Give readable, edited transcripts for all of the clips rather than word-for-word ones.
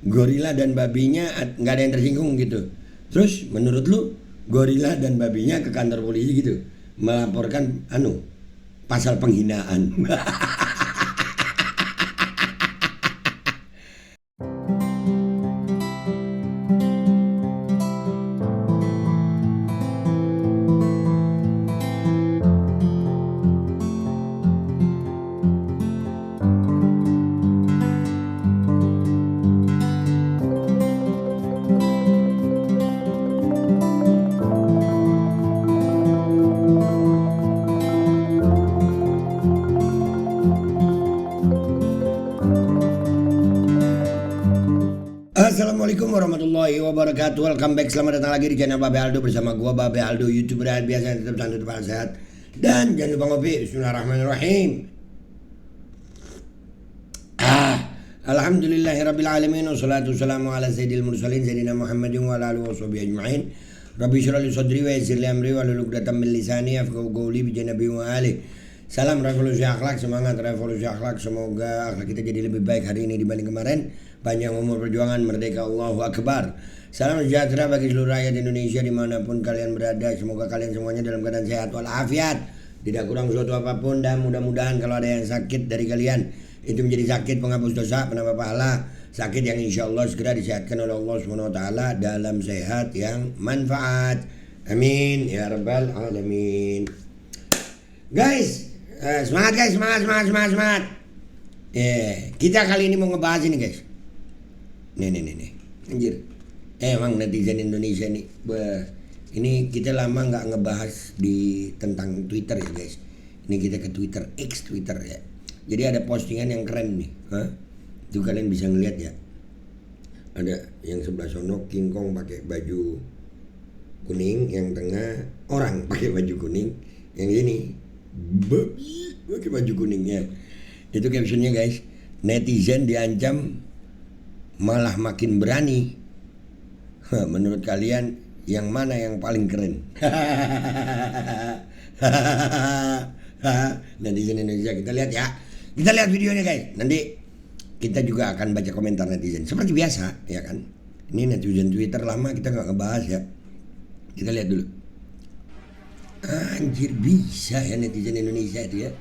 gorila dan babinya nggak ada yang tersinggung gitu. Terus menurut lu gorila dan babinya ke kantor polisi gitu melaporkan pasal penghinaan. Assalamualaikum warahmatullahi wabarakatuh. Welcome back, selamat datang lagi di channel Babe Aldo bersama gua Babe Aldo, YouTuber yang biasa yang tetap santai tetap sehat. Dan jangan lupa ngopi. Bismillahirrahmanirrahim. Alhamdulillahirabbil alamin wassalatu wassalamu ala sayyidil mursalin sayyidina Muhammadin wa ala alihi washabihi ajmain. Rabbi shrah li sadri wa yassir li amri wa hlul 'uqdatam min lisani yafqahu qawli bi nabi wa alihi. Salam revolusi akhlak, semangat revolusi akhlak. Semoga akhlak kita jadi lebih baik hari ini dibanding kemarin. Panjang umur perjuangan, merdeka, Allahu Akbar. Salam sejahtera bagi seluruh rakyat Indonesia dimanapun kalian berada. Semoga kalian semuanya dalam keadaan sehat walafiat, tidak kurang suatu apapun. Dan mudah-mudahan kalau ada yang sakit dari kalian, itu menjadi sakit penghapus dosa, penambah pahala, sakit yang insya Allah segera disehatkan oleh Allah SWT dalam sehat yang manfaat. Amin ya rabbal alamin. Guys, semangat guys, semangat. Kita kali ini mau ngebahas ini guys. Nih. Anjir. Emang netizen Indonesia nih. Ini kita lama nggak ngebahas tentang Twitter ya guys. Ini kita ke Twitter, X Twitter ya. Jadi ada postingan yang keren nih. Itu kalian bisa ngeliat ya. Ada yang sebelah sono King Kong pakai baju kuning, yang tengah orang pakai baju kuning, yang ini babi pakai baju kuning ya. Itu captionnya guys. Netizen diancam malah makin berani. Menurut kalian yang mana yang paling keren? Netizen Indonesia, kita lihat ya. Kita lihat videonya guys. Nanti kita juga akan baca komentar netizen seperti biasa ya kan. Ini netizen Twitter lama kita nggak ngebahas ya. Kita lihat dulu. Anjir, bisa ya netizen Indonesia itu ya.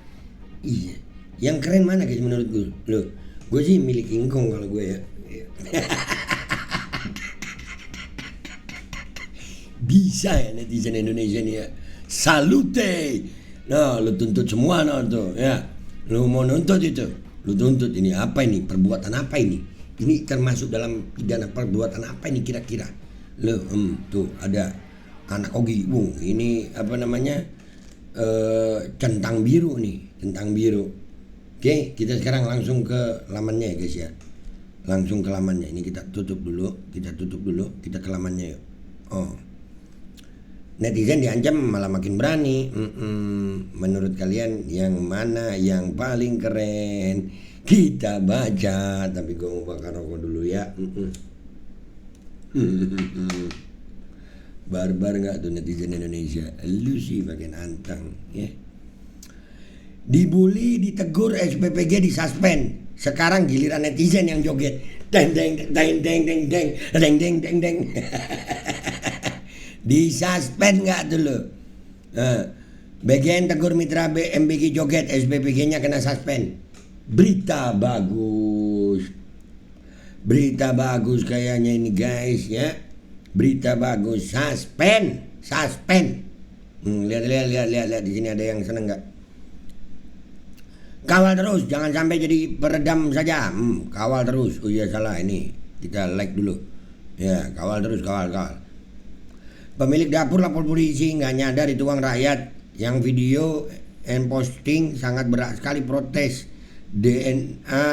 Iya. Yang keren mana guys menurut gue? Loh, gue sih milik King Kong kalau gue ya. Bisa ya netizen Indonesia nih ya. Salute. Nah, lu tuntut semua tuh ya. Lu mau nuntut itu. Lu tuntut ini apa ini? Perbuatan apa ini? Ini termasuk dalam pidana perbuatan apa ini kira-kira? Lu tuh ada anak Ogi. Ini apa namanya? Centang biru nih, centang biru. Oke, kita sekarang langsung ke lamannya ya guys ya. Langsung ke lamannya. Ini kita tutup dulu, kita ke lamannya yuk. Netizen diancam malah makin berani. Menurut kalian yang mana yang paling keren? Kita baca, tapi gue mau bakar rokok dulu ya. Barbar nggak tuh netizen Indonesia? Lu sih bagian antang ya. Dibully, ditegur, SPPG disuspend. Sekarang giliran netizen yang joget. Deng. Disuspend nggak tuh lo? Bagian tegur mitra MBG joget, SPPG-nya kena suspend. Berita bagus kayaknya ini guys ya. Berita bagus, suspend. Lihat di sini ada yang seneng nggak? Kawal terus, jangan sampai jadi peredam saja. Kawal terus. Oh iya salah ini. Kita like dulu. Ya, kawal terus, kawal. Pemilik dapur lapor polisi, nggak nyadar itu uang rakyat. Yang video and posting sangat berat sekali protes DNA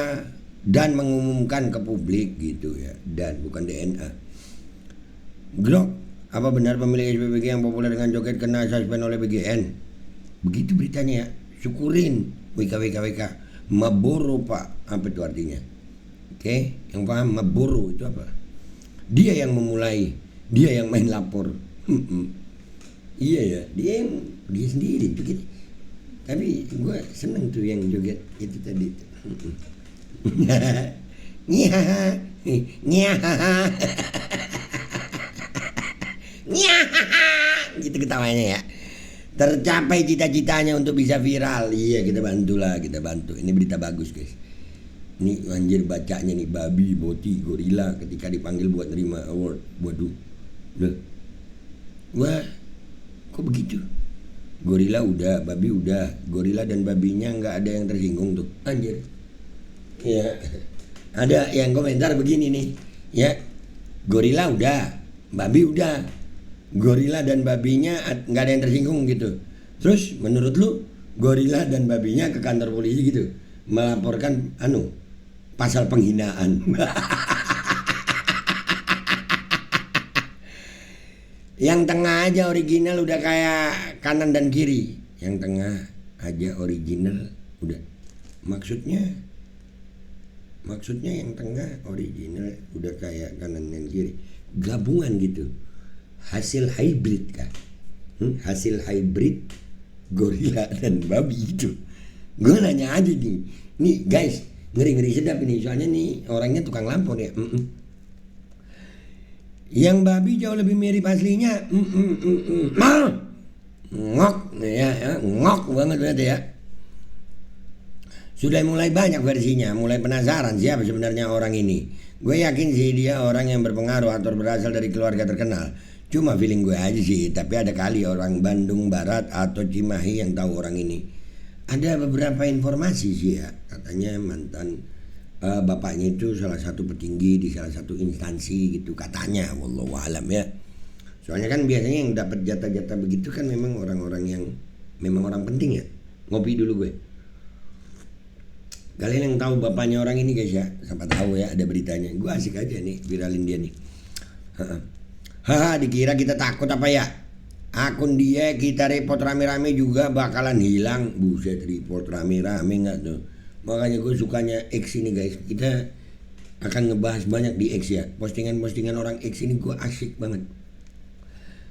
dan mengumumkan ke publik gitu ya. Dan bukan DNA. Grok, apa benar pemilik SPPG yang populer dengan joget kena suspend oleh BGN? Begitu beritanya ya. Syukurin. WK. Maboro pak. Apa itu artinya? Oke, yang paham Maboro itu apa? Dia yang memulai. Dia yang main lapor. Iya ya, dia sendiri begitu. Tapi gue seneng tuh yang joget itu tadi. Iya. Nyahaha. Nyahaha. Gitu ketawanya ya. Tercapai cita-citanya untuk bisa viral. Iya, kita bantulah, kita bantu. Ini berita bagus, guys. Ini anjir bacanya nih, babi, boti, gorila ketika dipanggil buat nerima award. Waduh. Wah, kok begitu? Gorila udah, babi udah. Gorila dan babinya nggak ada yang tersinggung tuh. Anjir. Ya. Ada yang komentar begini nih. Ya. Gorila udah, babi udah. Gorila dan babinya nggak ada yang tersinggung gitu. Terus menurut lu gorila dan babinya ke kantor polisi gitu melaporkan pasal penghinaan. Yang tengah aja original udah kayak kanan dan kiri. Yang tengah aja original udah. Maksudnya yang tengah original udah kayak kanan dan kiri. Gabungan gitu. Hasil hybrid kan. Hasil hybrid gorila dan babi itu. Gue nanya aja nih guys, ngeri sedap ini soalnya nih orangnya tukang lampor ya. Yang babi jauh lebih mirip aslinya. Ngok ya, ngok banget berarti ya. Sudah mulai banyak versinya, mulai penasaran siapa sebenarnya orang ini. Gue yakin sih dia orang yang berpengaruh atau berasal dari keluarga terkenal. Cuma feeling gue aja sih, tapi ada kali orang Bandung Barat atau Cimahi yang tahu orang ini. Ada beberapa informasi sih ya, katanya mantan bapaknya itu salah satu petinggi di salah satu instansi gitu katanya, wallahu alam ya. Soalnya kan biasanya yang dapat jatah-jatah begitu kan memang orang-orang yang memang orang penting ya. Ngopi dulu gue. Kalian yang tahu bapaknya orang ini guys ya, siapa tahu ya ada beritanya. Gue asik aja nih viralin dia nih. Haha, dikira kita takut apa ya? Akun dia kita report rame-rame juga bakalan hilang. Buset, report rame-rame nggak tuh? Makanya gue sukanya X ini guys. Kita akan ngebahas banyak di X ya. Postingan-postingan orang X ini gue asik banget.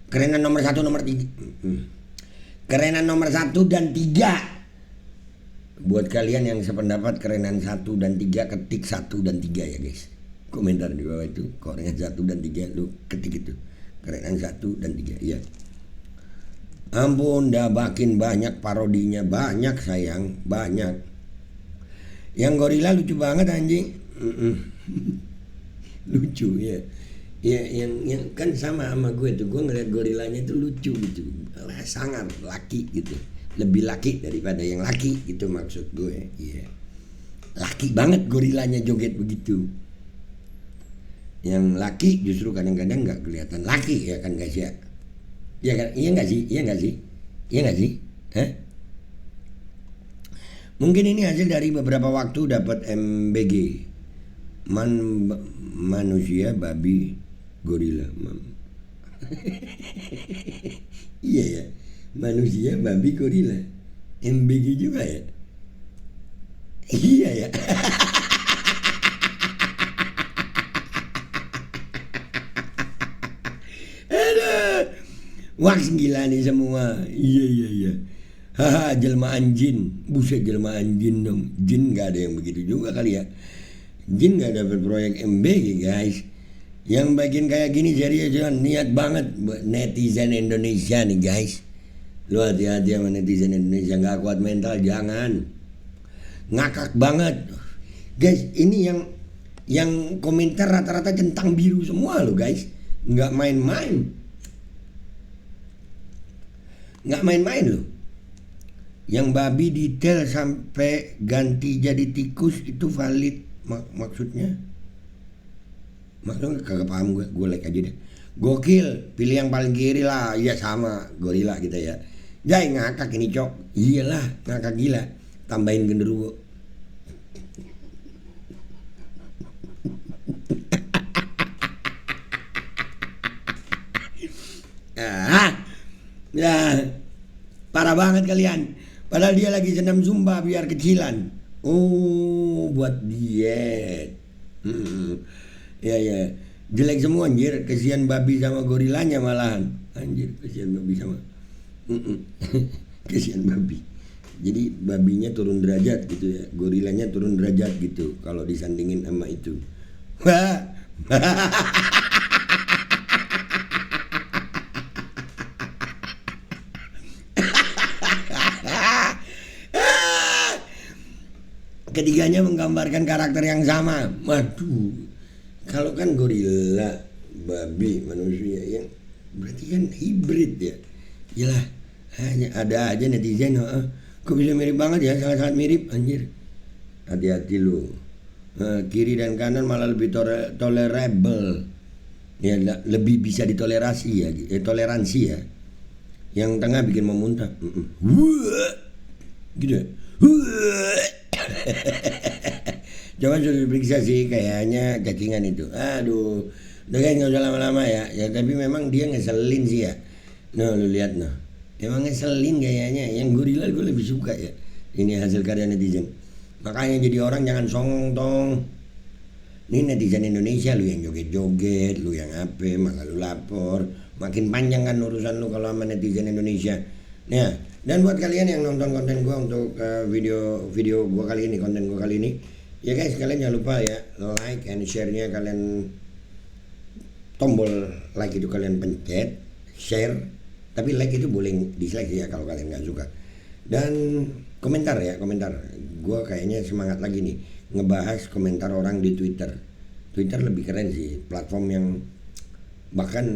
Kerenan nomor 1, nomor 3. Kerenan nomor 1 dan 3. Buat kalian yang sependapat kerenan 1 dan 3, ketik 1 dan 3 ya guys. Komentar di bawah itu kerenan 1 dan 3 lu ketik itu. Kerenan 1 dan 3 iya. Ampun, dah makin banyak parodinya, banyak sayang, banyak. Yang gorila lucu banget anjing. Lucu ya. Ya yang kan sama gue tuh, gue ngeliat gorilanya itu lucu gitu. Sangat laki gitu. Lebih laki daripada yang laki gitu maksud gue. Iya. Laki banget gorilanya joget begitu. Yang laki justru kadang-kadang nggak kelihatan laki ya kan guys ya. Iya kan? Iya nggak sih? Iya nggak sih? Iya nggak sih? Hah? Mungkin ini hasil dari beberapa waktu dapat MBG. Manusia, babi, gorila. Iya ya. Manusia, babi, gorila. MBG juga ya. Iya ya. Wah gila nih semua. Iya. Haha, jelmaan jin. Buset, jelmaan jin dong. Jin gak ada yang begitu juga kali ya. Jin gak dapat proyek MBG guys. Yang bagian kayak gini serius ya, niat banget buat netizen Indonesia nih guys. Lu hati-hati sama netizen Indonesia, gak kuat mental jangan. Ngakak banget. Guys, ini yang komentar rata-rata centang biru semua lo guys. Gak main-main. Nggak main-main loh. Yang babi detail sampai ganti jadi tikus itu valid maksudnya kagak paham gue like aja deh. Gokil, pilih yang paling kiri lah. Iya sama gorila kita ya. Jai ngakak ini cok. Iyalah ngakak gila. Tambahin genderuwo. Ya, parah banget kalian. Padahal dia lagi senam zumba biar kecilan. Oh, buat diet. Ya. Jelek semua anjir. Kesian babi sama gorilanya malahan. Anjir, kesian babi sama. Kesian babi. Jadi babinya turun derajat gitu ya. Gorilanya turun derajat gitu kalau disandingin sama itu. Ketiganya menggambarkan karakter yang sama. Waduh, kalau kan gorila, babi, manusia yang berarti kan hibrid ya. Yalah, hanya ada aja netizen, kok bisa mirip banget ya, sangat-sangat mirip anjir. Hati-hati lu. Kiri dan kanan malah lebih tolerable. Ya, lebih bisa ditolerasi ya, toleransi ya. Yang tengah bikin mau muntah. Gitu ya. Coba sudah diperiksa sih, kayaknya cacingan itu. Aduh, udah guys, nggak usah lama-lama ya. Ya tapi memang dia ngeselin sih ya. Nah lu lihat nah, emang ngeselin kayaknya. Yang gorila gue lebih suka ya. Ini hasil karya netizen. Makanya jadi orang jangan songong tong. Ini netizen Indonesia, lu yang joget-joget, lu yang apa, malah lu lapor. Makin panjang kan urusan lu kalau sama netizen Indonesia. Nah, dan buat kalian yang nonton konten gua untuk video gua kali ini, konten gua kali ini, ya guys, kalian jangan lupa ya like and share-nya, kalian tombol like itu kalian pencet, share, tapi like itu boleh dislike ya kalau kalian nggak suka. Dan komentar ya, komentar. Gua kayaknya semangat lagi nih ngebahas komentar orang di Twitter. Twitter lebih keren sih, platform yang bahkan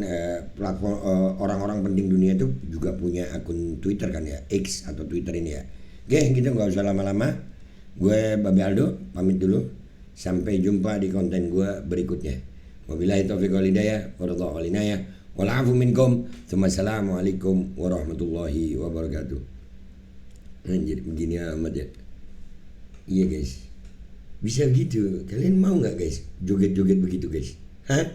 platform orang-orang penting dunia itu juga punya akun Twitter kan ya, X atau Twitter ini ya. Oke, gitu nggak usah lama-lama. Gue Babe Aldo pamit dulu. Sampai jumpa di konten gue berikutnya. Wabillahi taufiq wal hidayah, wallahu alinaya, wal afu minkum. Assalamualaikum warahmatullahi wabarakatuh. Anjir, begini amat ya. Iya guys, bisa gitu. Kalian mau nggak guys joget-joget begitu guys? Hah?